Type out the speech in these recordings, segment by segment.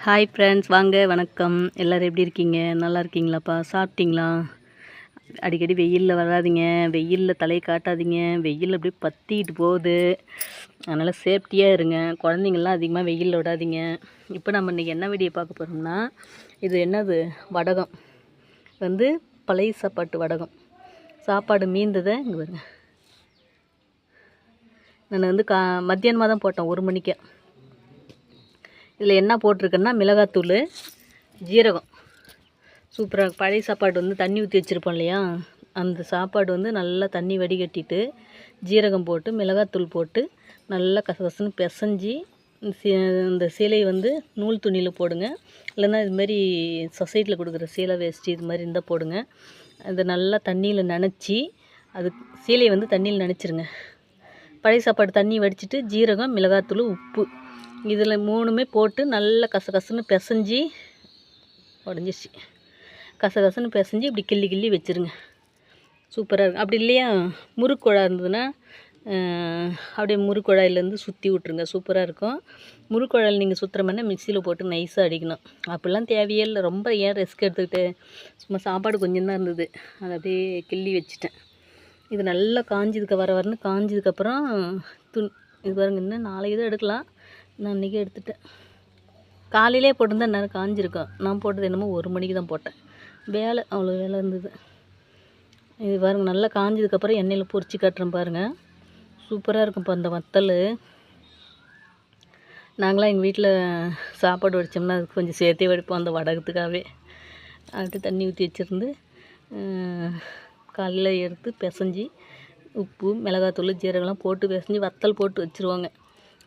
Hi friends, வாங்க வணக்கம். எல்லோரும் எப்படி இருக்கீங்க? நல்லா இருக்கீங்களாப்பா? சாப்பிட்டீங்களா? அடிக்கடி வெயிலில் வராதீங்க, வெயிலில் தலையை காட்டாதீங்க. வெயில் அப்படியே பற்றிக்கிட்டு போகுது. அதனால் சேஃப்டியாக இருங்க. குழந்தைங்கள்லாம் அதிகமாக வெயிலில் விடாதீங்க. இப்போ நம்ம இன்றைக்கி என்ன வீடியோ பார்க்க போகிறோம்னா, இது என்னது வடகம் வந்து பழைய சாப்பாட்டு வடகம். சாப்பாடு மீந்ததை இங்கே வருங்க. நான் வந்து மத்தியானமாக தான் போட்டேன், 1 மணிக்கு. இதில் என்ன போட்டிருக்கேன்னா மிளகாத்தூள், ஜீரகம். சூப்பராக பழைய சாப்பாடு வந்து தண்ணி ஊற்றி வச்சுருப்போம் இல்லையா, அந்த சாப்பாடு வந்து நல்லா தண்ணி வடிகட்டிட்டு ஜீரகம் போட்டு மிளகாத்தூள் போட்டு நல்லா கசகசன்னு பிசைஞ்சி இந்த சீலையை வந்து நூல் துணியில் போடுங்க. இல்லைன்னா இதுமாரி சொசைட்டியில் கொடுக்குற சீலை வேஸ்ட்டு இது மாதிரி இருந்தால் போடுங்க. அதை நல்லா தண்ணியில் நனைச்சி அது சீலையை வந்து தண்ணியில் நனைச்சிருங்க. பழைய சாப்பாடு தண்ணி வடிச்சிட்டு ஜீரகம், மிளகாத்தூள், உப்பு இதில் 3மே போட்டு நல்லா கசகசன்னு பிசைஞ்சி உடஞ்சிச்சு. கசகசன்னு பிசைஞ்சி இப்படி கிள்ளி கிள்ளி வச்சுருங்க. சூப்பராக இருக்கும். அப்படி இல்லையா முறுக்குழா இருந்ததுன்னா அப்படியே முறுக்குழாயிலேருந்து சுற்றி விட்ருங்க. சூப்பராக இருக்கும். முறுக்குழாயில் நீங்கள் சுற்றுற மாதிரினா மிக்சியில் போட்டு நைஸாக அடிக்கணும். அப்படிலாம் தேவையே இல்லை. ரொம்ப ஏன் ரிஸ்க் எடுத்துக்கிட்டு, சும்மா சாப்பாடு கொஞ்சம் தான் இருந்தது, அதை அப்படியே கிள்ளி வச்சுட்டேன். இது நல்லா வரன்னு காஞ்சதுக்கப்புறம் இது பாருங்க, இன்னும் நாளைக்கு தான் எடுக்கலாம். நான் இன்றைக்கி எடுத்துட்டேன். காலையிலே போட்டிருந்தா நேரம் காஞ்சிருக்கோம். நான் போட்டது என்னமோ 1 மணிக்கு தான் போட்டேன். வேலை அவ்வளோ வேலை இருந்தது. இது பாருங்கள், நல்லா காஞ்சதுக்கப்புறம் எண்ணெயில் பொரிச்சு காட்டுறேன் பாருங்கள். சூப்பராக இருக்கும் இப்போ அந்த வத்தல். நாங்களாம் எங்கள் வீட்டில் சாப்பாடு வடித்தோம்னா அதுக்கு கொஞ்சம் சேர்த்தே வடிப்போம், அந்த வடகத்துக்காகவே. அடுத்து தண்ணி ஊற்றி வச்சுருந்து காலையில் எடுத்து பிசைஞ்சி உப்பு, மிளகாத்தூள், ஜீரகம்லாம் போட்டு பிசைஞ்சி வத்தல் போட்டு வச்சுருவாங்க.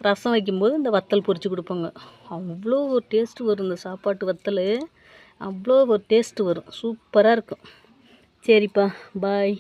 ரசம் வைக்கும்போது இந்த வத்தல் பொரித்து கொடுப்பாங்க. அவ்வளோ ஒரு டேஸ்ட்டு வரும். இந்த சாப்பாட்டு வத்தல் அவ்வளோ ஒரு டேஸ்ட்டு வரும். சூப்பராக இருக்கும். சரிப்பா, பாய்.